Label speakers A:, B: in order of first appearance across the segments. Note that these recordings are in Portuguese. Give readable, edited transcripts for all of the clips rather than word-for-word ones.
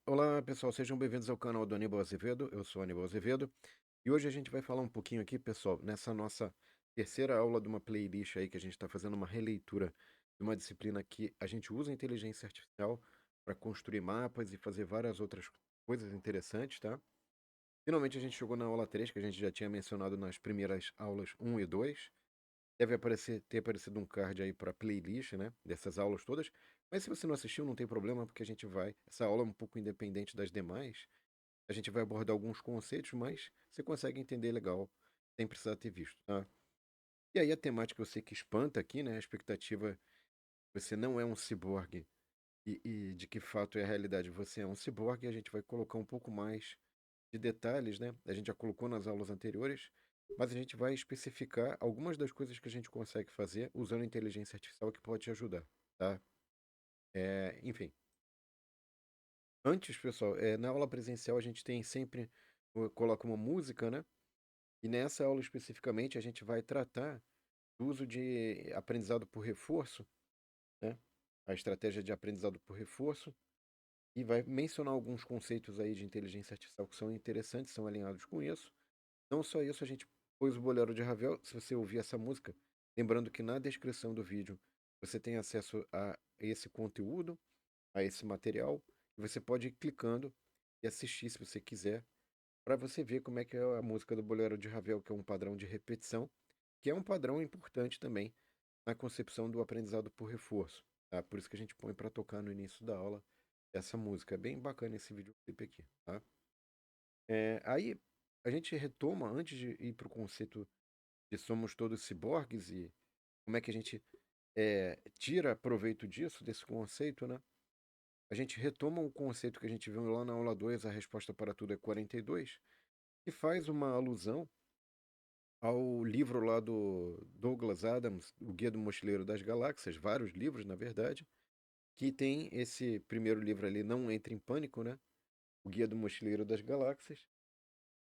A: Olá, pessoal, sejam bem-vindos ao canal do Aníbal Azevedo. Eu sou Aníbal Azevedo e hoje a gente vai falar um pouquinho aqui, pessoal, nessa nossa terceira aula de uma playlist aí que a gente está fazendo uma releitura de uma disciplina que a gente usa a inteligência artificial para construir mapas e fazer várias outras coisas interessantes, tá? Finalmente a gente chegou na aula 3 que a gente já tinha mencionado nas primeiras aulas um e 2. Deve ter aparecido um card aí para playlist, né, dessas aulas todas, mas se você não assistiu não tem problema, porque a gente vai essa aula é um pouco independente das demais, a gente vai abordar alguns conceitos, mas você consegue entender legal, sem precisar ter visto, tá. E aí a temática eu sei que espanta aqui, né, a expectativa, você não é um ciborgue e de que fato é a realidade, você é um ciborgue, e a gente vai colocar um pouco mais de detalhes, né, a gente já colocou nas aulas anteriores, mas a gente vai especificar algumas das coisas que a gente consegue fazer usando a inteligência artificial que pode te ajudar, tá? Enfim, antes, pessoal, na aula presencial a gente tem sempre, coloca uma música, né? E nessa aula especificamente a gente vai tratar do uso de aprendizado por reforço, né? A estratégia de aprendizado por reforço, e vai mencionar alguns conceitos aí de inteligência artificial que são interessantes, são alinhados com isso. Não só isso, a gente pôs o Bolero de Ravel. Se você ouvir essa música, lembrando que na descrição do vídeo você tem acesso a esse conteúdo, a esse material, e você pode ir clicando e assistir se você quiser, para você ver como é que é a música do Bolero de Ravel, que é um padrão de repetição, que é um padrão importante também na concepção do aprendizado por reforço. Tá? Por isso que a gente põe para tocar no início da aula essa música. É bem bacana esse videoclipe aqui, tá? Aí a gente retoma, antes de ir para o conceito de somos todos ciborgues e como é que a gente tira proveito disso, desse conceito, né? A gente retoma o conceito que a gente viu lá na aula 2, a resposta para tudo é 42, e faz uma alusão ao livro lá do Douglas Adams, O Guia do Mochileiro das Galáxias, vários livros, na verdade, que tem esse primeiro livro ali, Não Entre em Pânico, né? O Guia do Mochileiro das Galáxias.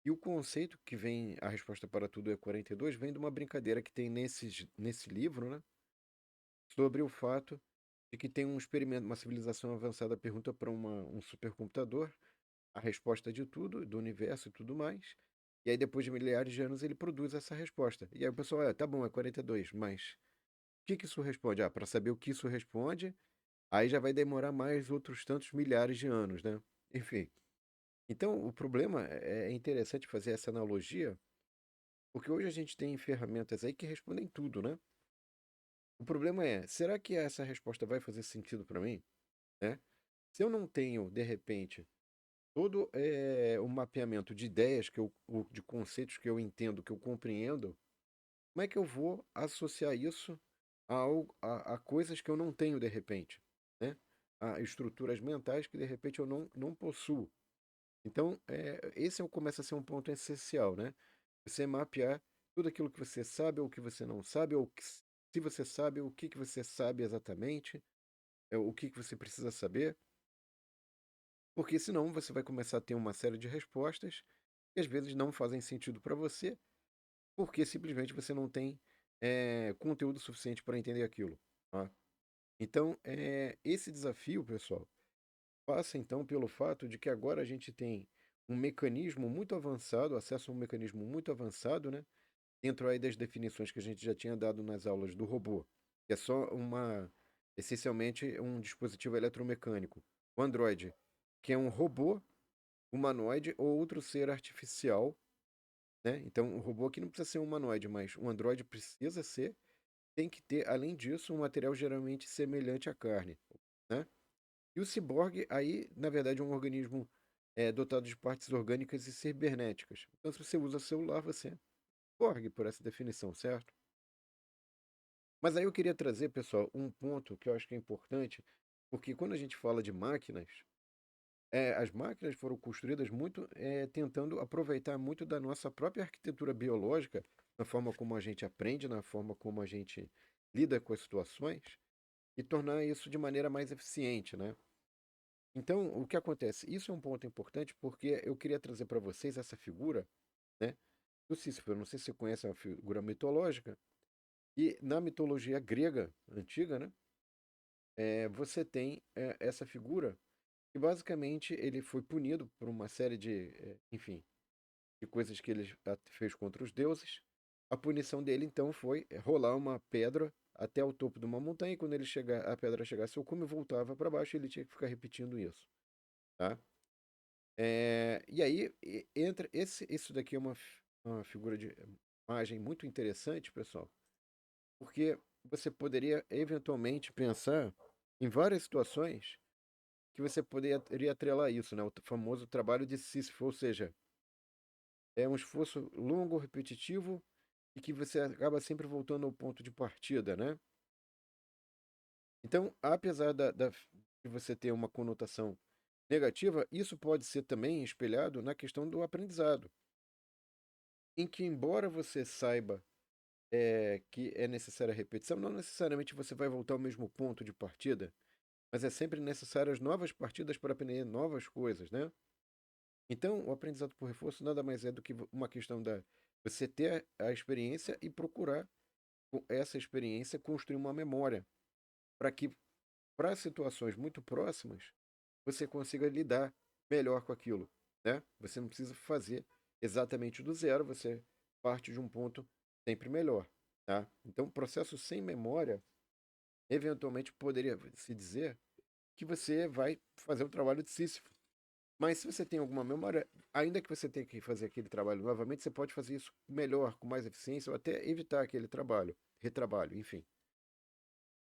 A: E o conceito que vem, a resposta para tudo é 42, vem de uma brincadeira que tem nesse livro, né? Sobre o fato de que tem um experimento, uma civilização avançada pergunta para um supercomputador a resposta de tudo, do universo e tudo mais. E aí, depois de milhares de anos, ele produz essa resposta. E aí o pessoal, tá bom, é 42, mas o que que isso responde? Ah, para saber o que isso responde, aí já vai demorar mais outros tantos milhares de anos, né? Enfim. Então, o problema é interessante fazer essa analogia, porque hoje a gente tem ferramentas aí que respondem tudo, né? O problema é, será que essa resposta vai fazer sentido para mim, né? Se eu não tenho, de repente, todo o mapeamento de ideias de conceitos que eu entendo, que eu compreendo, como é que eu vou associar isso a coisas que eu não tenho de repente, né? A estruturas mentais que de repente eu não possuo. Então, esse começa a ser um ponto essencial, né? Você mapear tudo aquilo que você sabe ou que você não sabe, ou se você sabe, o que que você sabe exatamente, o que que você precisa saber, porque senão você vai começar a ter uma série de respostas que às vezes não fazem sentido para você, porque simplesmente você não tem conteúdo suficiente para entender aquilo. Tá? Então, esse desafio, pessoal, passa então pelo fato de que agora a gente tem um mecanismo muito avançado, acesso a um mecanismo muito avançado, né? Dentro aí das definições que a gente já tinha dado nas aulas do robô, que é só essencialmente um dispositivo eletromecânico. O Android, que é um robô humanoide ou outro ser artificial, né? Então, o robô aqui não precisa ser um humanoide, mas um Android precisa ser, tem que ter, além disso, um material geralmente semelhante à carne, né? E o ciborgue, aí, na verdade, é um organismo dotado de partes orgânicas e cibernéticas. Então, se você usa celular, você é ciborgue, por essa definição, certo? Mas aí eu queria trazer, pessoal, um ponto que eu acho que é importante, porque quando a gente fala de máquinas, as máquinas foram construídas muito tentando aproveitar muito da nossa própria arquitetura biológica, na forma como a gente aprende, na forma como a gente lida com as situações, e tornar isso de maneira mais eficiente, né? Então, o que acontece? Isso é um ponto importante porque eu queria trazer para vocês essa figura, né, do Sísifo. Não sei se você conhece, é uma figura mitológica, e na mitologia grega antiga, né, você tem essa figura e basicamente ele foi punido por uma série de, enfim, de coisas que ele fez contra os deuses. A punição dele então foi rolar uma pedra até o topo de uma montanha, e quando a pedra chegasse ao cume, voltava para baixo, e ele tinha que ficar repetindo isso, tá? E aí entra isso daqui é uma figura de imagem muito interessante, pessoal, porque você poderia eventualmente pensar em várias situações que você poderia atrelar isso, né? O famoso trabalho de Sísifo, ou seja, é um esforço longo, repetitivo, e que você acaba sempre voltando ao ponto de partida, né? Então, apesar de você ter uma conotação negativa, isso pode ser também espelhado na questão do aprendizado, em que, embora você saiba que é necessária a repetição, não necessariamente você vai voltar ao mesmo ponto de partida, mas é sempre necessário as novas partidas para aprender novas coisas, né? Então, o aprendizado por reforço nada mais é do que uma questão da você ter a experiência e procurar, com essa experiência, construir uma memória para que, para situações muito próximas, você consiga lidar melhor com aquilo, né? Você não precisa fazer exatamente do zero, você parte de um ponto sempre melhor, tá? Então, processo sem memória, eventualmente poderia se dizer que você vai fazer o trabalho de Sísifo. Mas se você tem alguma memória, ainda que você tenha que fazer aquele trabalho novamente, você pode fazer isso melhor, com mais eficiência, ou até evitar aquele trabalho, retrabalho, enfim.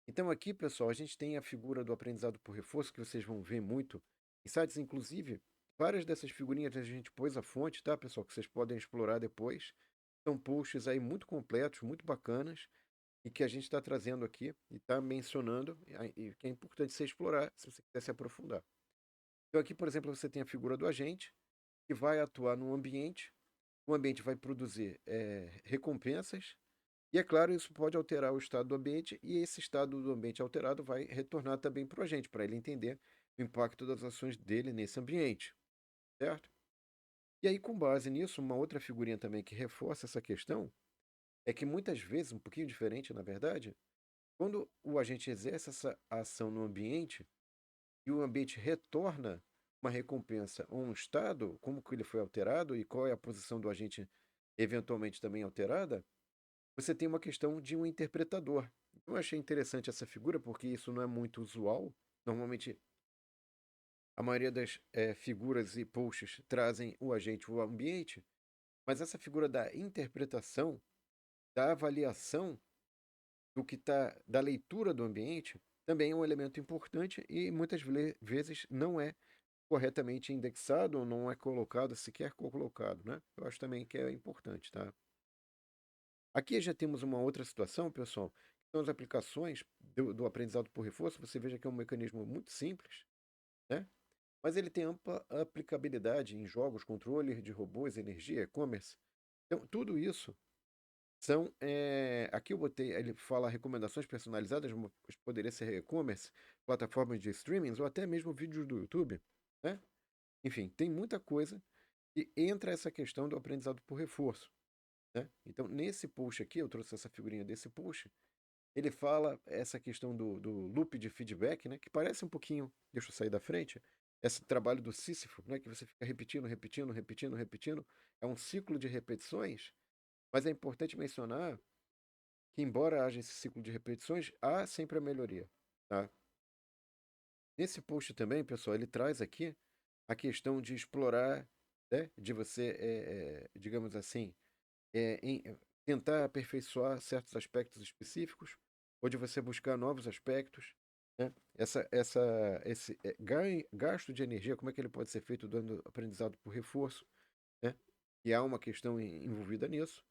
A: Então aqui, pessoal, a gente tem a figura do aprendizado por reforço, que vocês vão ver muito em sites, inclusive, várias dessas figurinhas a gente pôs a fonte, tá, pessoal, que vocês podem explorar depois. São posts aí muito completos, muito bacanas, e que a gente está trazendo aqui e está mencionando, e que é importante você explorar, se você quiser se aprofundar. Então aqui, por exemplo, você tem a figura do agente, que vai atuar no ambiente, o ambiente vai produzir recompensas, e é claro, isso pode alterar o estado do ambiente, e esse estado do ambiente alterado vai retornar também para o agente, para ele entender o impacto das ações dele nesse ambiente, certo? E aí, com base nisso, uma outra figurinha também que reforça essa questão é que muitas vezes, um pouquinho diferente na verdade, quando o agente exerce essa ação no ambiente e o ambiente retorna uma recompensa ou um estado, como que ele foi alterado e qual é a posição do agente eventualmente também alterada, você tem uma questão de um interpretador. Eu achei interessante essa figura porque isso não é muito usual. Normalmente, a maioria das figuras e posts trazem o agente ou o ambiente, mas essa figura da interpretação, da avaliação do que está, da leitura do ambiente, também é um elemento importante e muitas vezes não é corretamente indexado ou não é colocado, sequer colocado, né? Eu acho também que é importante, tá? Aqui já temos uma outra situação, pessoal, que são as aplicações do aprendizado por reforço. Você veja que é um mecanismo muito simples, né? Mas ele tem ampla aplicabilidade em jogos, controle de robôs, energia, e-commerce. Então, tudo isso são. Aqui eu botei, ele fala recomendações personalizadas, mas poderia ser e-commerce, plataformas de streamings ou até mesmo vídeos do YouTube, né? Enfim, tem muita coisa e entra essa questão do aprendizado por reforço, né? Então, nesse post aqui, eu trouxe essa figurinha desse post, ele fala essa questão do loop de feedback, né? Que parece um pouquinho, deixa eu sair da frente, esse trabalho do Sísifo, né? Que você fica repetindo, repetindo, repetindo, repetindo. É um ciclo de repetições, mas é importante mencionar que, embora haja esse ciclo de repetições, há sempre a melhoria, tá? Nesse post também, pessoal, ele traz aqui a questão de explorar, né? De você, digamos assim, tentar aperfeiçoar certos aspectos específicos, ou de você buscar novos aspectos, né? Esse gasto de energia, como é que ele pode ser feito dando aprendizado por reforço, né? E há uma questão envolvida nisso.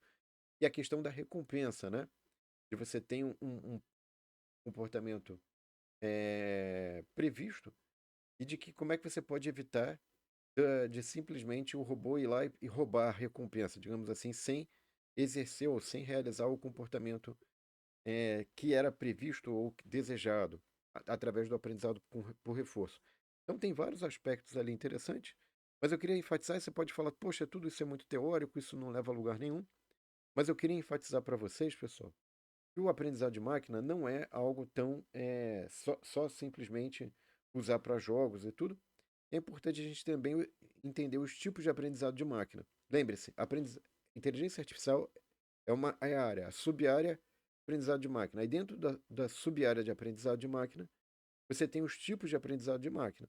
A: E a questão da recompensa, né? De você ter um comportamento previsto e de que como é que você pode evitar de simplesmente o robô ir lá e roubar a recompensa, digamos assim, sem exercer ou sem realizar o comportamento que era previsto ou desejado através do aprendizado por reforço. Então tem vários aspectos ali interessantes, mas eu queria enfatizar, e você pode falar, poxa, tudo isso é muito teórico, isso não leva a lugar nenhum, mas eu queria enfatizar para vocês, pessoal, que o aprendizado de máquina não é algo tão só simplesmente usar para jogos e tudo, é importante a gente também entender os tipos de aprendizado de máquina. Lembre-se, inteligência artificial é a área, a sub-área aprendizado de máquina. Aí dentro da sub-área de aprendizado de máquina, você tem os tipos de aprendizado de máquina.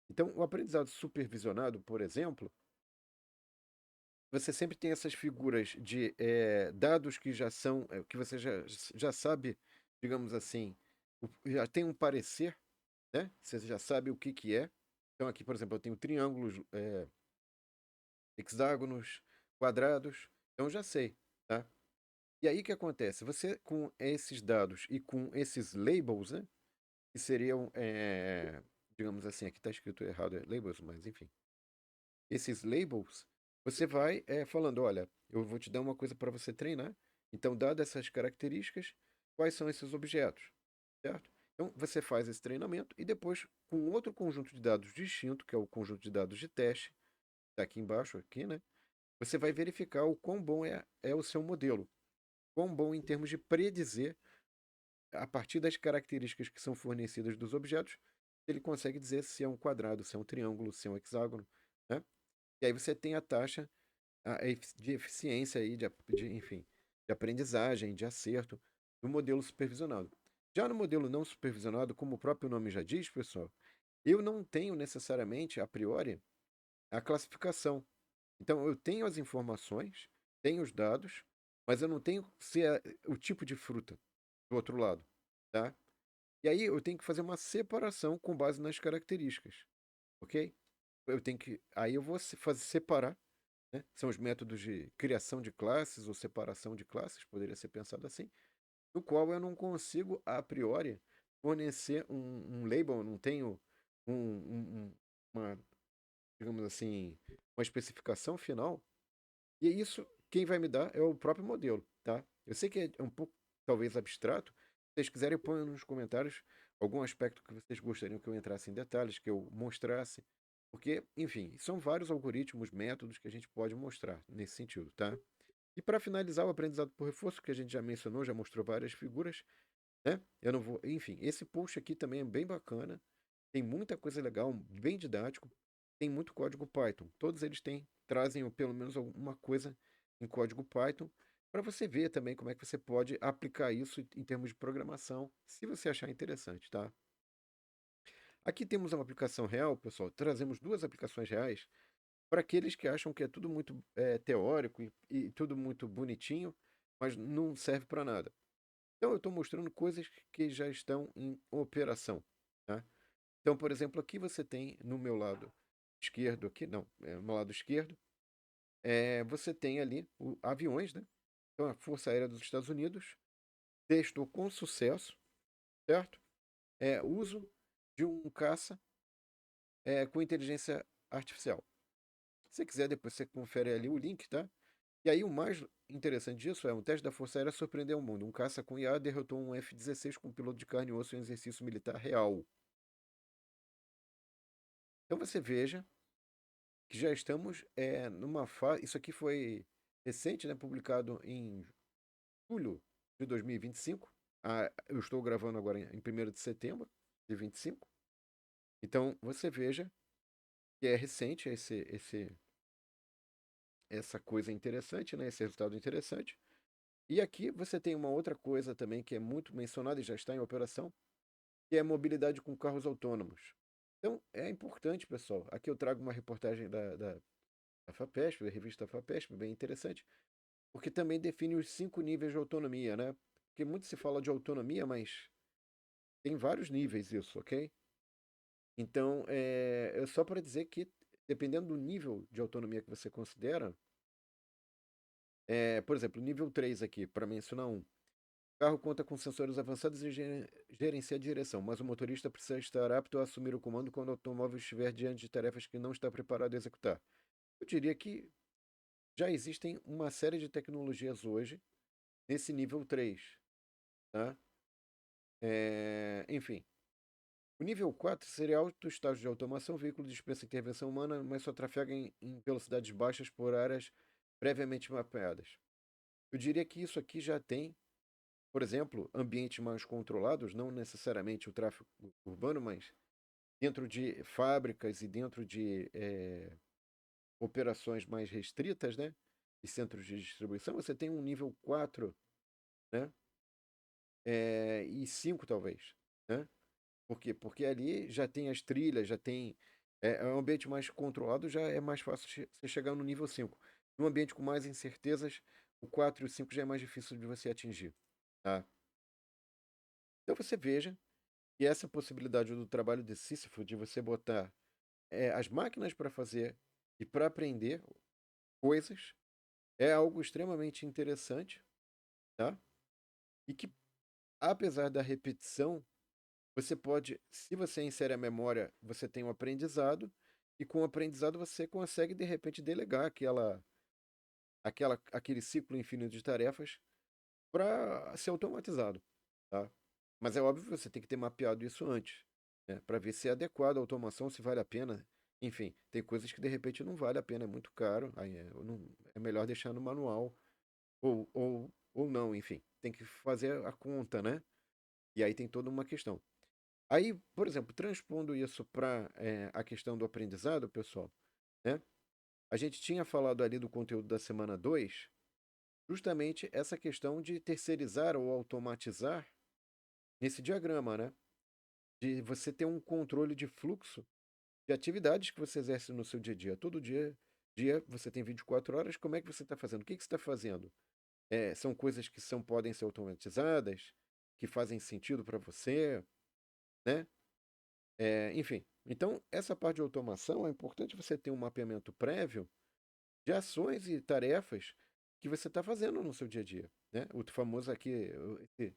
A: Então, o aprendizado supervisionado, por exemplo, você sempre tem essas figuras de dados que já são, que você já sabe, digamos assim, já tem um parecer, né? Você já sabe o que que é. Então, aqui, por exemplo, eu tenho triângulos, hexágonos, quadrados, então eu já sei, tá? E aí o que acontece? Você, com esses dados e com esses labels, né? Que seriam, digamos assim, aqui está escrito errado, labels, mas enfim. Esses labels, você vai falando, olha, eu vou te dar uma coisa para você treinar. Então, dadas essas características, quais são esses objetos, certo? Então, você faz esse treinamento e depois, com outro conjunto de dados distinto, que é o conjunto de dados de teste, está aqui embaixo, aqui, né? Você vai verificar o quão bom é o seu modelo. Quão bom em termos de predizer, a partir das características que são fornecidas dos objetos, ele consegue dizer se é um quadrado, se é um triângulo, se é um hexágono, né? E aí você tem a taxa de eficiência aí, enfim, de aprendizagem, de acerto do modelo supervisionado. Já no modelo não supervisionado, como o próprio nome já diz, pessoal, eu não tenho necessariamente, a priori, a classificação. Então, eu tenho as informações, tenho os dados, mas eu não tenho se é o tipo de fruta do outro lado, tá? E aí eu tenho que fazer uma separação com base nas características, ok? Aí eu vou fazer separar, né? São os métodos de criação de classes ou separação de classes, poderia ser pensado assim, no qual eu não consigo, a priori, fornecer um label, eu não tenho uma, digamos assim, uma especificação final, e isso, quem vai me dar é o próprio modelo, tá? Eu sei que é um pouco, talvez, abstrato. Se vocês quiserem, ponham nos comentários algum aspecto que vocês gostariam que eu entrasse em detalhes, que eu mostrasse. Porque, enfim, são vários algoritmos, métodos que a gente pode mostrar nesse sentido, tá? E para finalizar o aprendizado por reforço, que a gente já mencionou, já mostrou várias figuras, né? Eu não vou. Enfim, esse post aqui também é bem bacana. Tem muita coisa legal, bem didático. Tem muito código Python. Todos eles trazem pelo menos alguma coisa em código Python para você ver também como é que você pode aplicar isso em termos de programação, se você achar interessante, tá? Aqui temos uma aplicação real, pessoal. Trazemos duas aplicações reais para aqueles que acham que é tudo muito teórico e tudo muito bonitinho, mas não serve para nada. Então, eu estou mostrando coisas que já estão em operação, tá? Então, por exemplo, aqui você tem no meu lado esquerdo, aqui não, no meu lado esquerdo, você tem ali aviões, né? Então, a Força Aérea dos Estados Unidos testou com sucesso, certo? Uso de um caça com inteligência artificial. Se você quiser, depois você confere ali o link, tá? E aí, o mais interessante disso um teste da Força Aérea surpreendeu o mundo. Um caça com IA derrotou um F-16 com um piloto de carne e osso em um exercício militar real. Então você veja que já estamos numa fase. Isso aqui foi recente, né? Publicado em julho de 2025. Eu estou gravando agora em 1º de setembro de 25. Então você veja que é recente essa coisa interessante, né? Esse resultado interessante. E aqui você tem uma outra coisa também que é muito mencionada e já está em operação, que é a mobilidade com carros autônomos. Então, é importante, pessoal. Aqui eu trago uma reportagem da FAPESP, da revista FAPESP, bem interessante, porque também define os 5 níveis de autonomia, né? Porque muito se fala de autonomia, mas tem vários níveis isso, ok? Então, é só para dizer que, dependendo do nível de autonomia que você considera, por exemplo, nível 3 aqui, para mencionar um. O carro conta com sensores avançados e gerencia a direção, mas o motorista precisa estar apto a assumir o comando quando o automóvel estiver diante de tarefas que não está preparado a executar. Eu diria que já existem uma série de tecnologias hoje nesse nível 3, tá? Enfim, o nível 4 seria alto estágio de automação, o veículo dispensa intervenção humana, mas só trafega em velocidades baixas por áreas previamente mapeadas. Eu diria que isso aqui já tem, por exemplo, ambientes mais controlados, não necessariamente o tráfego urbano, mas dentro de fábricas e dentro de operações mais restritas, né? E centros de distribuição, você tem um nível 4, né? E 5 talvez, né? Por quê? Porque ali já tem as trilhas, já tem. É um ambiente mais controlado, já é mais fácil você chegar no nível 5. Num ambiente com mais incertezas, o 4 e o 5 já é mais difícil de você atingir. Tá? Então você veja que essa possibilidade do trabalho de Sísifo, de você botar as máquinas para fazer e para aprender coisas, é algo extremamente interessante, tá? E que, apesar da repetição, você pode, se você insere a memória, você tem um aprendizado, e com o aprendizado você consegue, de repente, delegar aquele ciclo infinito de tarefas para ser automatizado, tá? Mas é óbvio que você tem que ter mapeado isso antes, né? Para ver se é adequado a automação, se vale a pena. Enfim, tem coisas que de repente não vale a pena, é muito caro, aí é melhor deixar no manual, ou não, enfim. Tem que fazer a conta, né? E aí tem toda uma questão. Aí, por exemplo, transpondo isso para a questão do aprendizado, pessoal, né? A gente tinha falado ali do conteúdo da semana 2, justamente essa questão de terceirizar ou automatizar nesse diagrama, né? De você ter um controle de fluxo de atividades que você exerce no seu dia a dia. Todo dia você tem 24 horas, como é que você está fazendo? O que você está fazendo? São coisas que podem ser automatizadas, que fazem sentido para você, né? Enfim, então essa parte de automação é importante você ter um mapeamento prévio de ações e tarefas que você está fazendo no seu dia a dia, né? O famoso aqui, esse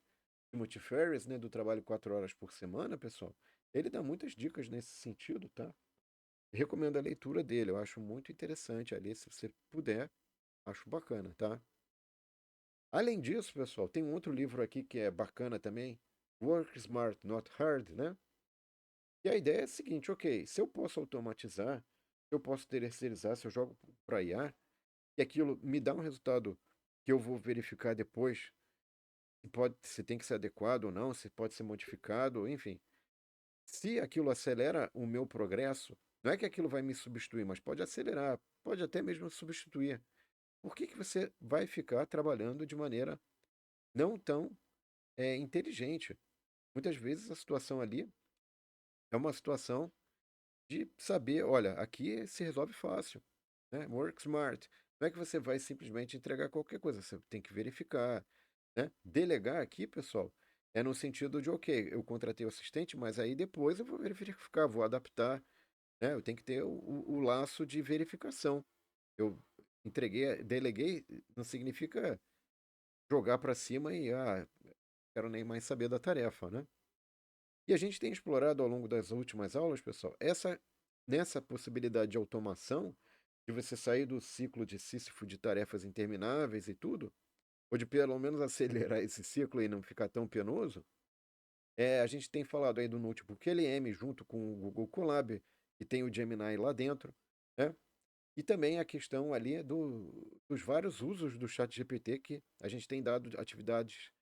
A: Timothy Ferriss, né, do trabalho 4 horas por semana, pessoal, ele dá muitas dicas nesse sentido, tá? Recomendo a leitura dele, eu acho muito interessante ali, se você puder, acho bacana, tá? Além disso, pessoal, tem um outro livro aqui que é bacana também, Work Smart, Not Hard, né? E a ideia é a seguinte, ok, se eu posso automatizar, se eu posso terceirizar, se eu jogo para IA, e aquilo me dá um resultado que eu vou verificar depois, se tem que ser adequado ou não, se pode ser modificado, enfim. Se aquilo acelera o meu progresso, não é que aquilo vai me substituir, mas pode acelerar, pode até mesmo substituir. Por que você vai ficar trabalhando de maneira não tão inteligente? Muitas vezes a situação ali é uma situação de saber, olha, aqui se resolve fácil, né? Work smart. Não é que você vai simplesmente entregar qualquer coisa, você tem que verificar, né? Delegar aqui, pessoal, é no sentido de, ok, eu contratei o assistente, mas aí depois eu vou verificar, vou adaptar, né? Eu tenho que ter o laço de verificação. Eu deleguei, não significa jogar para cima e, quero nem mais saber da tarefa, né? E a gente tem explorado ao longo das últimas aulas, pessoal, nessa possibilidade de automação, de você sair do ciclo de Sísifo de tarefas intermináveis e tudo, ou de pelo menos acelerar esse ciclo e não ficar tão penoso, a gente tem falado aí do Notebook LM junto com o Google Colab, e tem o Gemini lá dentro, né? E também a questão ali dos vários usos do ChatGPT que a gente tem dado atividades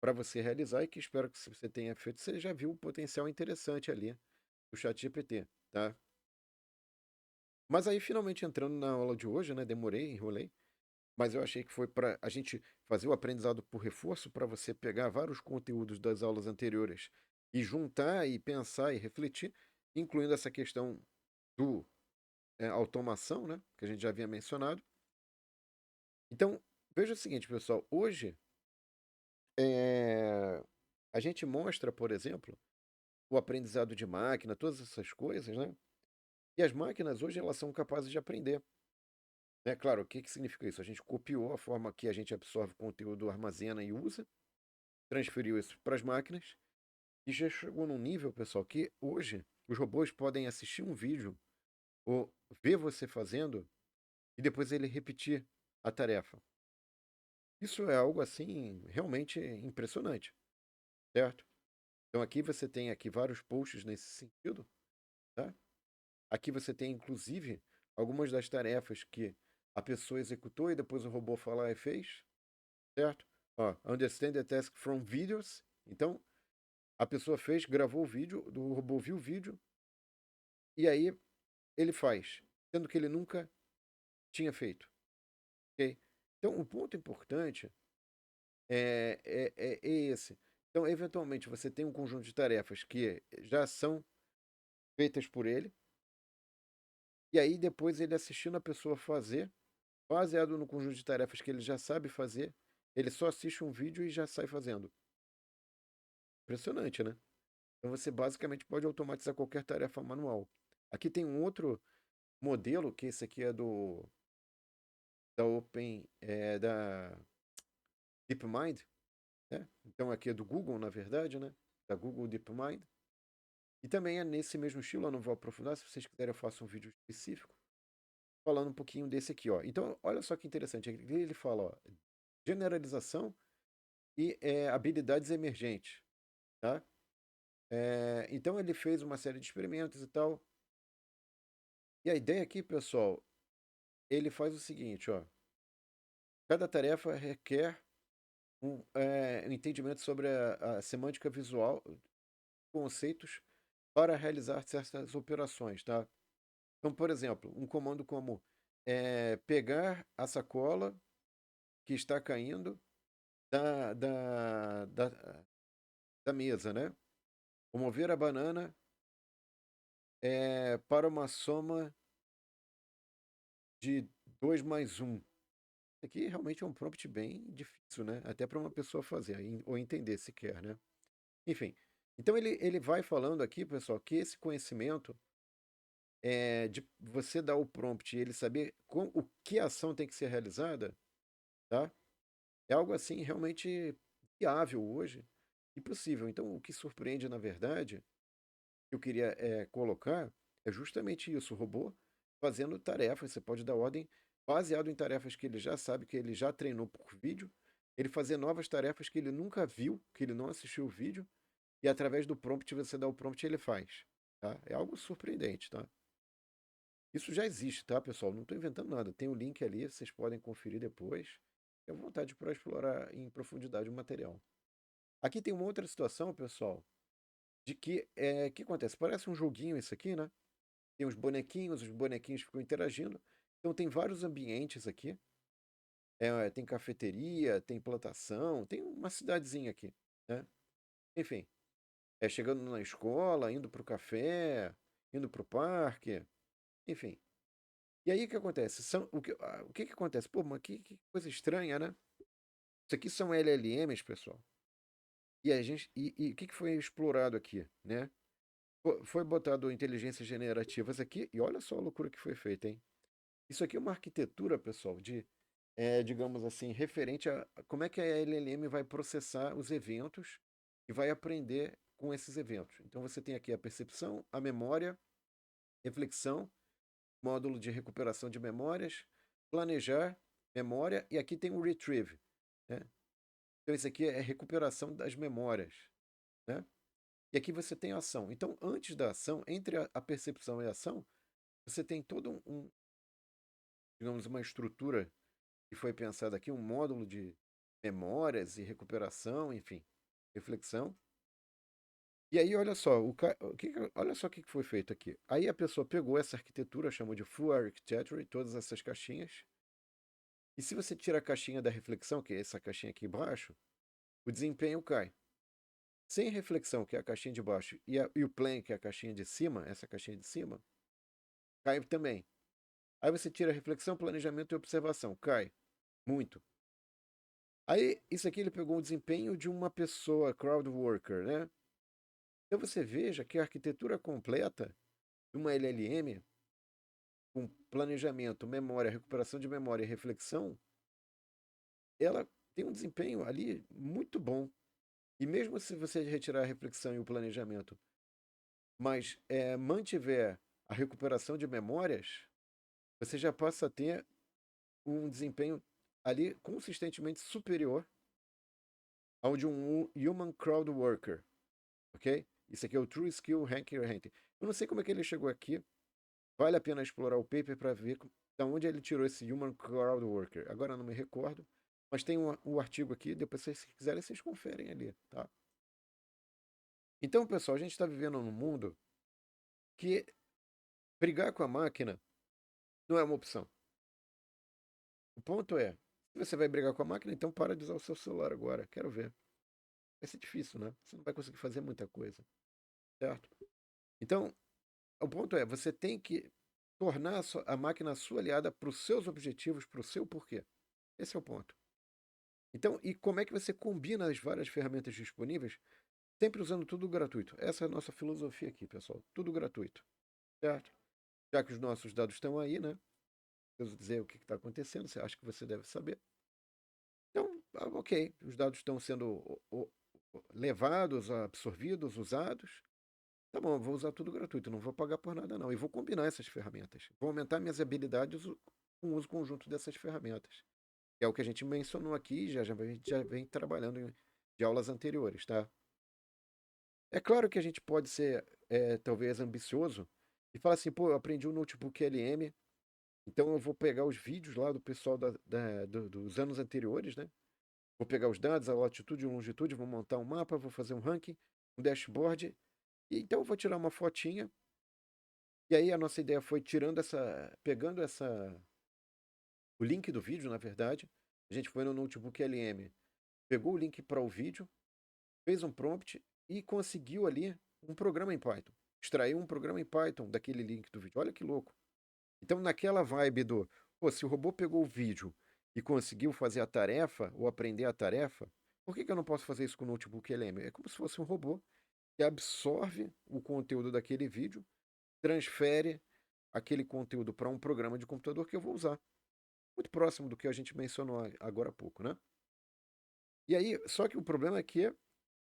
A: para você realizar e que espero que se você tenha feito, você já viu o potencial interessante ali do ChatGPT, tá? Mas aí, finalmente entrando na aula de hoje, né? Demorei, enrolei, mas eu achei que foi para a gente fazer o aprendizado por reforço, para você pegar vários conteúdos das aulas anteriores e juntar e pensar e refletir, incluindo essa questão do automação, né? Que a gente já havia mencionado. Então, veja o seguinte, pessoal, hoje a gente mostra, por exemplo, o aprendizado de máquina, todas essas coisas, né? E as máquinas hoje elas são capazes de aprender. Né? Claro, o que, que significa isso? A gente copiou a forma que a gente absorve conteúdo, armazena e usa, transferiu isso para as máquinas e já chegou num nível, pessoal, que hoje os robôs podem assistir um vídeo ou ver você fazendo e depois ele repetir a tarefa. Isso é algo assim realmente impressionante, certo? Então aqui você tem aqui vários posts nesse sentido, tá? Aqui você tem inclusive algumas das tarefas que a pessoa executou e depois o robô foi lá e fez, certo? Ó, understand the task from videos. Então, a pessoa fez, gravou o vídeo, o robô viu o vídeo, e aí ele faz, sendo que ele nunca tinha feito, ok? Então, o ponto importante é esse. Então, eventualmente, você tem um conjunto de tarefas que já são feitas por ele, e aí depois ele assistindo a pessoa fazer, baseado no conjunto de tarefas que ele já sabe fazer, ele só assiste um vídeo e já sai fazendo. Impressionante, né? Então você basicamente pode automatizar qualquer tarefa manual. Aqui tem um outro modelo, que esse aqui é da Open, da DeepMind, né? Então aqui é do Google, na verdade, né? Da Google DeepMind. E também é nesse mesmo estilo, eu não vou aprofundar, se vocês quiserem eu faço um vídeo específico falando um pouquinho desse aqui, ó. Então, olha só que interessante, ele fala, ó, generalização e habilidades emergentes, tá? Então ele fez uma série de experimentos e tal. E a ideia aqui, pessoal, ele faz o seguinte, ó. Cada tarefa requer um entendimento sobre a semântica visual, conceitos para realizar certas operações, tá? Então, por exemplo, um comando como pegar a sacola que está caindo da, da, da, da mesa, né? Ou mover a banana para uma soma de 2 mais um. Isso aqui realmente é um prompt bem difícil, né? Até para uma pessoa fazer ou entender se quer, né? Enfim, então ele vai falando aqui, pessoal, que esse conhecimento de você dar o prompt e ele saber o que ação tem que ser realizada, tá? É algo assim realmente viável hoje e possível. Então, o que surpreende, na verdade, que eu queria colocar é justamente isso: o robô fazendo tarefas. Você pode dar ordem baseado em tarefas que ele já sabe, que ele já treinou por vídeo, ele fazer novas tarefas que ele nunca viu, que ele não assistiu o vídeo, e através do prompt, você dá o prompt e ele faz. Tá? É algo surpreendente, tá? Isso já existe, tá, pessoal? Não estou inventando nada. Tem o link ali, vocês podem conferir depois. Tenho vontade para explorar em profundidade o material. Aqui tem uma outra situação, pessoal, de que acontece? Parece um joguinho isso aqui, né? Tem os bonequinhos ficam interagindo. Então tem vários ambientes aqui. Tem cafeteria, tem plantação, tem uma cidadezinha aqui, né? Enfim, chegando na escola, indo para o café, indo para o parque, enfim. E aí o que acontece? O que acontece? Pô, mas que coisa estranha, né? Isso aqui são LLMs, pessoal. E o que foi explorado aqui, né? Foi botado inteligências generativas aqui, e olha só a loucura que foi feita, hein? Isso aqui é uma arquitetura, pessoal, digamos assim, referente a como é que a LLM vai processar os eventos e vai aprender com esses eventos. Então você tem aqui a percepção, a memória, reflexão, módulo de recuperação de memórias, planejar, memória, e aqui tem o retrieve, né? Então isso aqui é recuperação das memórias, né? E aqui você tem a ação. Então, antes da ação, entre a percepção e a ação, você tem todo digamos, uma estrutura que foi pensada aqui, um módulo de memórias e recuperação, enfim, reflexão. E aí, olha só, olha só o que foi feito aqui. Aí a pessoa pegou essa arquitetura, chamou de Full Architecture, todas essas caixinhas. E se você tira a caixinha da reflexão, que é essa caixinha aqui embaixo, o desempenho cai. Sem reflexão, que é a caixinha de baixo, e o plan, que é a caixinha de cima, essa caixinha de cima, cai também. Aí você tira reflexão, planejamento e observação, cai muito. Aí, isso aqui ele pegou o desempenho de uma pessoa, crowd worker, né? Então você veja que a arquitetura completa de uma LLM, com planejamento, memória, recuperação de memória e reflexão, ela tem um desempenho ali muito bom. E mesmo se você retirar a reflexão e o planejamento, mas mantiver a recuperação de memórias, você já passa a ter um desempenho ali consistentemente superior ao de um Human Crowd Worker, ok? Isso aqui é o True Skill Ranking Ranking. Eu não sei como é que ele chegou aqui. Vale a pena explorar o paper para ver de onde ele tirou esse Human Crowd Worker. Agora eu não me recordo, mas tem um artigo aqui, depois se quiserem vocês conferem ali, tá? Então, pessoal, a gente está vivendo num mundo que brigar com a máquina não é uma opção. O ponto é, se você vai brigar com a máquina, então para de usar o seu celular agora. Quero ver. Vai ser difícil, né? Você não vai conseguir fazer muita coisa, certo? Então, o ponto é, você tem que tornar a máquina a sua aliada para os seus objetivos, para o seu porquê. Esse é o ponto. Então, e como é que você combina as várias ferramentas disponíveis, sempre usando tudo gratuito? Essa é a nossa filosofia aqui, pessoal. Tudo gratuito, certo? Já que os nossos dados estão aí, né? Eu vou dizer o que está acontecendo, você acha que você deve saber. Então, ok, os dados estão sendo levados, absorvidos, usados. Tá bom, eu vou usar tudo gratuito, não vou pagar por nada não. E vou combinar essas ferramentas. Vou aumentar minhas habilidades com o uso conjunto dessas ferramentas. Que é o que a gente mencionou aqui, já vem trabalhando de aulas anteriores, tá? É claro que a gente pode ser, talvez, ambicioso e falar assim, pô, eu aprendi um notebook LM, então eu vou pegar os vídeos lá do pessoal dos anos anteriores, né? Vou pegar os dados, a latitude e longitude, vou montar um mapa, vou fazer um ranking, um dashboard, e então eu vou tirar uma fotinha. E aí a nossa ideia foi pegando o link do vídeo, na verdade, a gente foi no notebook LM, pegou o link para o vídeo, fez um prompt e conseguiu ali um programa em Python. Extraiu um programa em Python daquele link do vídeo. Olha que louco. Então, naquela vibe pô, se o robô pegou o vídeo e conseguiu fazer a tarefa, ou aprender a tarefa, por que eu não posso fazer isso com o notebook LM? É como se fosse um robô que absorve o conteúdo daquele vídeo, transfere aquele conteúdo para um programa de computador que eu vou usar. Muito próximo do que a gente mencionou agora há pouco, né? E aí, só que o problema é que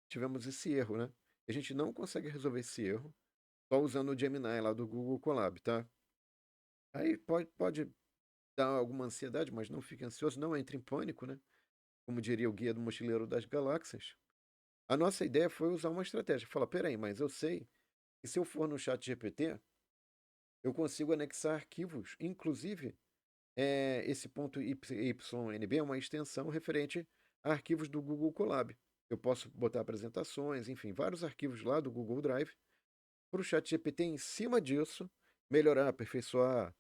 A: tivemos esse erro, né? A gente não consegue resolver esse erro só usando o Gemini lá do Google Colab, tá? Aí pode dar alguma ansiedade, mas não fique ansioso, não entre em pânico, né? Como diria o Guia do Mochileiro das Galáxias. A nossa ideia foi usar uma estratégia. Falar, peraí, mas eu sei que se eu for no chat GPT, eu consigo anexar arquivos, inclusive esse ponto YNB é uma extensão referente a arquivos do Google Colab. Eu posso botar apresentações, enfim, vários arquivos lá do Google Drive para o chat GPT em cima disso melhorar, aperfeiçoar,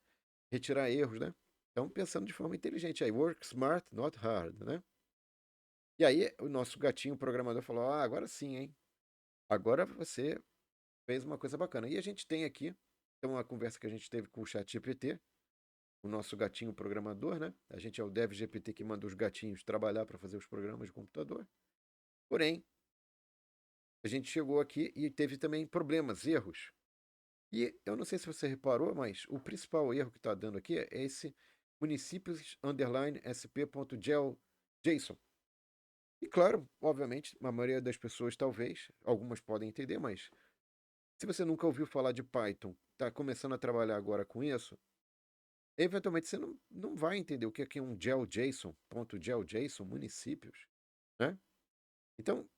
A: retirar erros, né? Então, pensando de forma inteligente aí, work smart, not hard, né? E aí, o nosso gatinho programador falou: Ah, agora sim, hein? Agora você fez uma coisa bacana. E a gente tem aqui, então, a conversa que a gente teve com o chat GPT, o nosso gatinho programador, né? A gente é o Dev GPT que manda os gatinhos trabalhar para fazer os programas de computador. Porém, a gente chegou aqui e teve também problemas, erros. E eu não sei se você reparou, mas o principal erro que está dando aqui é esse municípios underline sp.gel.json. E claro, obviamente, a maioria das pessoas talvez, algumas podem entender, mas se você nunca ouviu falar de Python, está começando a trabalhar agora com isso, eventualmente você não vai entender o que é um gel.json, ponto .gel.json, municípios, né? Então,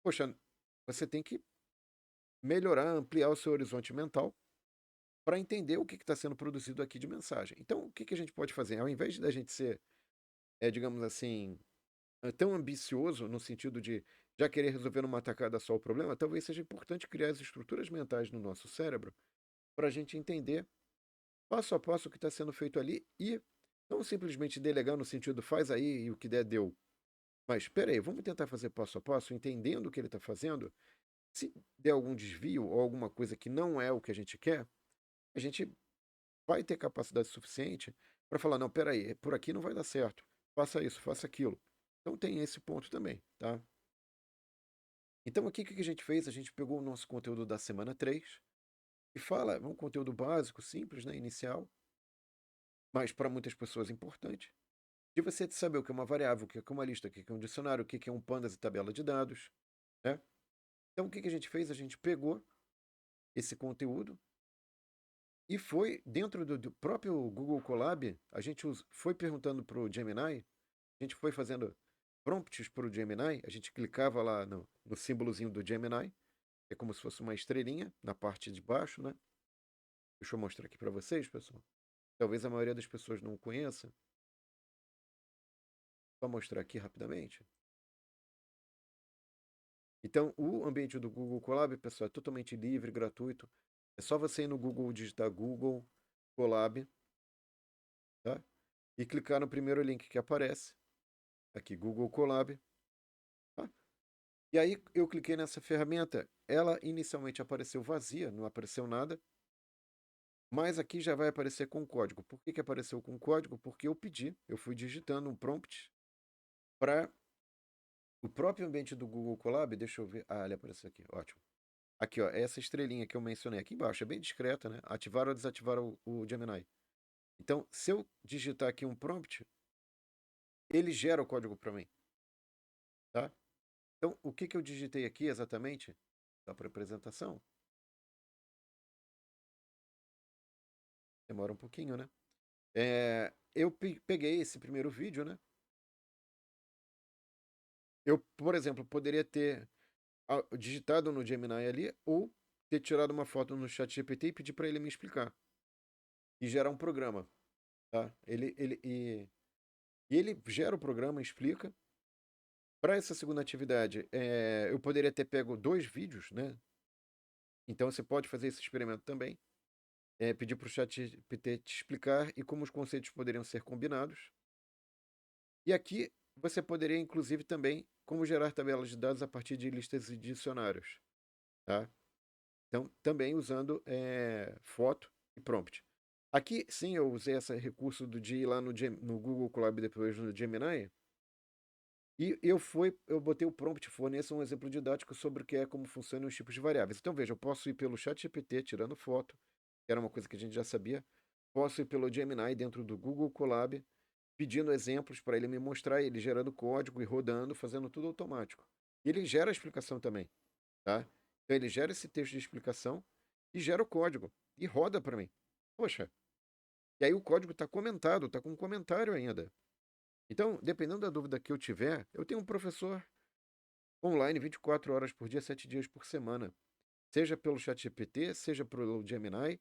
A: poxa, você tem que melhorar, ampliar o seu horizonte mental para entender o que está sendo produzido aqui de mensagem. Então, o que a gente pode fazer? Ao invés da gente ser, digamos assim, tão ambicioso no sentido de já querer resolver numa tacada só o problema, talvez seja importante criar as estruturas mentais no nosso cérebro para a gente entender passo a passo o que está sendo feito ali e não simplesmente delegar no sentido faz aí e o que der deu. Mas espera aí, vamos tentar fazer passo a passo, entendendo o que ele está fazendo. Se der algum desvio ou alguma coisa que não é o que a gente quer, a gente vai ter capacidade suficiente para falar, não, peraí, por aqui não vai dar certo. Faça isso, faça aquilo. Então tem esse ponto também, tá? Então aqui o que a gente fez? A gente pegou o nosso conteúdo da semana 3 e fala, é um conteúdo básico, simples, né, inicial, mas para muitas pessoas importante, de você saber o que é uma variável, o que é uma lista, o que é um dicionário, o que é um pandas e tabela de dados, né? Então o que a gente fez? A gente pegou esse conteúdo e foi dentro do próprio Google Colab, a gente foi perguntando para o Gemini, a gente foi fazendo prompts para o Gemini, a gente clicava lá no símbolozinho do Gemini, é como se fosse uma estrelinha na parte de baixo, né? Deixa eu mostrar aqui para vocês, pessoal. Talvez a maioria das pessoas não conheça. Só mostrar aqui rapidamente. Então, o ambiente do Google Colab, pessoal, é totalmente livre, gratuito. É só você ir no Google, digitar Google Colab, tá? E clicar no primeiro link que aparece, aqui, Google Colab, tá? E aí eu cliquei nessa ferramenta, ela inicialmente apareceu vazia, não apareceu nada, mas aqui já vai aparecer com código. Por que que apareceu com código? Porque eu fui digitando um prompt para o próprio ambiente do Google Colab, deixa eu ver, ele apareceu aqui, ótimo. Aqui, ó, essa estrelinha que eu mencionei aqui embaixo, é bem discreta, né? Ativar ou desativar o Gemini. Então, se eu digitar aqui um prompt, ele gera o código para mim, tá? Então, o que que eu digitei aqui exatamente? Dá para apresentação? Demora um pouquinho, né? Eu peguei esse primeiro vídeo, né? Eu, por exemplo, poderia ter digitado no Gemini ali ou ter tirado uma foto no ChatGPT e pedir para ele me explicar e gerar um programa, tá? E ele gera o programa, explica. Para essa segunda atividade, eu poderia ter pego 2 vídeos, né? Então você pode fazer esse experimento também. Pedir para o ChatGPT te explicar e como os conceitos poderiam ser combinados. E aqui você poderia, inclusive, também como gerar tabelas de dados a partir de listas e dicionários, tá? Então, também usando foto e prompt. Aqui, sim, eu usei esse recurso de ir lá no Google Colab depois no Gemini. E eu botei o prompt, forneça um exemplo didático sobre o que é, como funcionam os tipos de variáveis. Então, veja, eu posso ir pelo ChatGPT tirando foto, que era uma coisa que a gente já sabia. Posso ir pelo Gemini dentro do Google Colab, pedindo exemplos para ele me mostrar, ele gerando código e rodando, fazendo tudo automático. E ele gera a explicação também, tá? Então, ele gera esse texto de explicação e gera o código e roda para mim. Poxa, e aí o código está comentado, está com um comentário ainda. Então, dependendo da dúvida que eu tiver, eu tenho um professor online 24 horas por dia, 7 dias por semana. Seja pelo ChatGPT, seja pelo Gemini,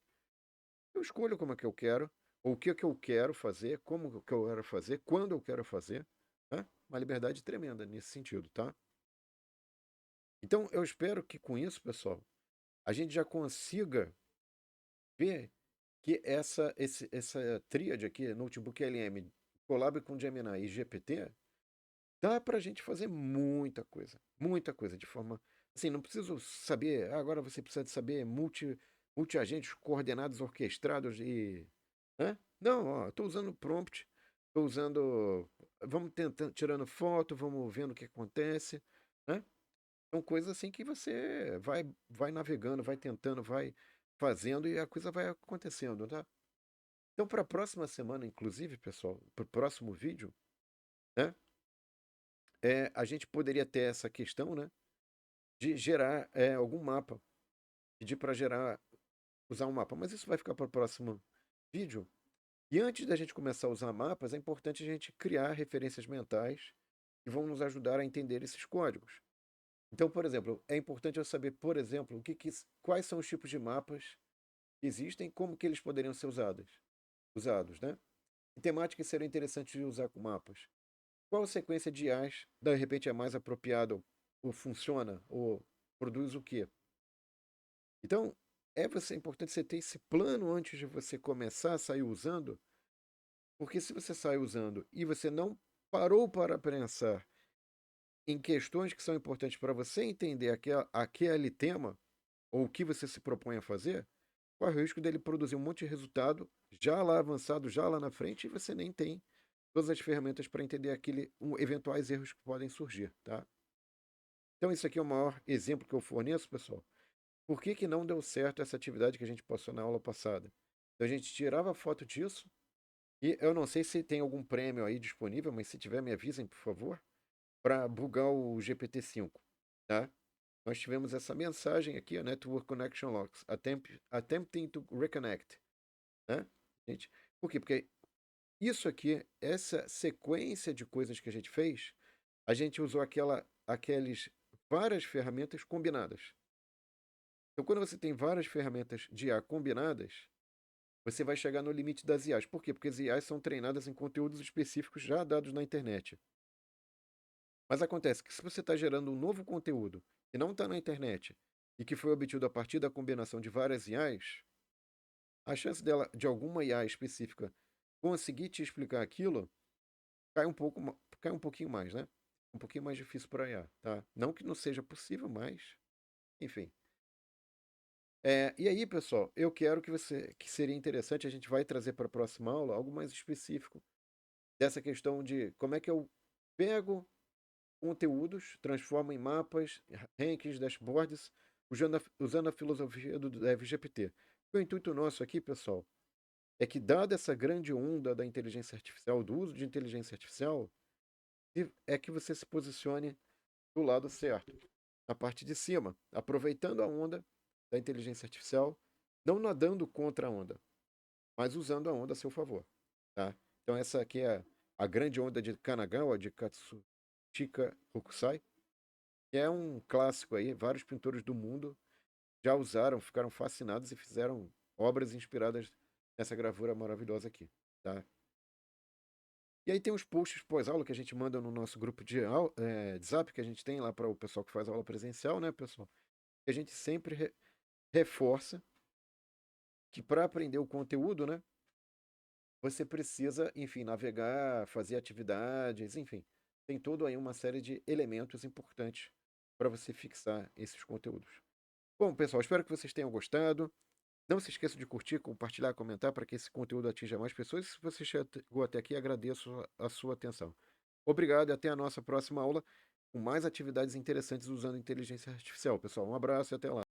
A: eu escolho como é que eu quero, ou o que é que eu quero fazer, como que eu quero fazer, quando eu quero fazer. Né? Uma liberdade tremenda nesse sentido, tá? Então, eu espero que com isso, pessoal, a gente já consiga ver que essa tríade aqui, Notebook LM, Colab com Gemini e GPT, dá para a gente fazer muita coisa, de forma. Assim, não preciso saber. Agora você precisa de saber multi-agentes coordenados, orquestrados e. Né? Não, ó, estou usando prompt, estou usando. Vamos tentando, tirando foto, vamos vendo o que acontece. Né? São coisas assim que você vai navegando, vai tentando, vai fazendo e a coisa vai acontecendo, tá? Então, para a próxima semana, inclusive, pessoal, para o próximo vídeo, né? A gente poderia ter essa questão, né, de gerar algum mapa, pedir para gerar, usar um mapa, mas isso vai ficar para o próximo vídeo. E antes da gente começar a usar mapas, é importante a gente criar referências mentais que vão nos ajudar a entender esses códigos. Então, por exemplo, é importante eu saber, por exemplo, quais são os tipos de mapas que existem, como que eles poderiam ser usados, né? E temáticas seriam interessantes de usar com mapas. Qual sequência de IAs, de repente, é mais apropriada, ou funciona, ou produz o quê? Então, é importante você ter esse plano antes de você começar a sair usando, porque se você sai usando e você não parou para pensar em questões que são importantes para você entender aquele tema, ou o que você se propõe a fazer, corre o risco dele produzir um monte de resultado já lá avançado, já lá na frente, e você nem tem todas as ferramentas para entender eventuais erros que podem surgir, tá? Então, isso aqui é o maior exemplo que eu forneço, pessoal. Por que que não deu certo essa atividade que a gente passou na aula passada? Então, a gente tirava foto disso, e eu não sei se tem algum prêmio aí disponível, mas se tiver, me avisem, por favor, para bugar o GPT-5, tá? Nós tivemos essa mensagem aqui, a Network Connection Logs, attempting to reconnect, né? Gente, por quê? Porque isso aqui, essa sequência de coisas que a gente fez, a gente usou aqueles várias ferramentas combinadas. Então, quando você tem várias ferramentas de IA combinadas, você vai chegar no limite das IAs. Por quê? Porque as IAs são treinadas em conteúdos específicos já dados na internet. Mas acontece que se você está gerando um novo conteúdo que não está na internet, e que foi obtido a partir da combinação de várias IAs, a chance dela, de alguma IA específica, conseguir te explicar aquilo cai um pouco, cai um pouquinho mais, né? Um pouquinho mais difícil para a IA, tá? Não que não seja possível, mas, enfim. E aí, pessoal, eu quero que seria interessante, a gente vai trazer para a próxima aula algo mais específico dessa questão de como é que eu pego conteúdos, transformo em mapas, rankings, dashboards, usando a filosofia do FGPT. O intuito nosso aqui, pessoal, é que, dada essa grande onda da inteligência artificial, do uso de inteligência artificial, é que você se posicione do lado certo, na parte de cima, aproveitando a onda da inteligência artificial, não nadando contra a onda, mas usando a onda a seu favor, tá? Então essa aqui é a grande onda de Kanagawa, de Katsushika Hokusai, que é um clássico aí, vários pintores do mundo já usaram, ficaram fascinados e fizeram obras inspiradas nessa gravura maravilhosa aqui, tá? E aí tem os posts pós-aula que a gente manda no nosso grupo de Zap, que a gente tem lá para o pessoal que faz aula presencial, né, pessoal? E a gente sempre reforça que, para aprender o conteúdo, né, você precisa, enfim, navegar, fazer atividades, enfim. Tem todo aí uma série de elementos importantes para você fixar esses conteúdos. Bom, pessoal, espero que vocês tenham gostado. Não se esqueça de curtir, compartilhar, comentar para que esse conteúdo atinja mais pessoas. Se você chegou até aqui, agradeço a sua atenção. Obrigado e até a nossa próxima aula com mais atividades interessantes usando inteligência artificial, pessoal. Um abraço e até lá.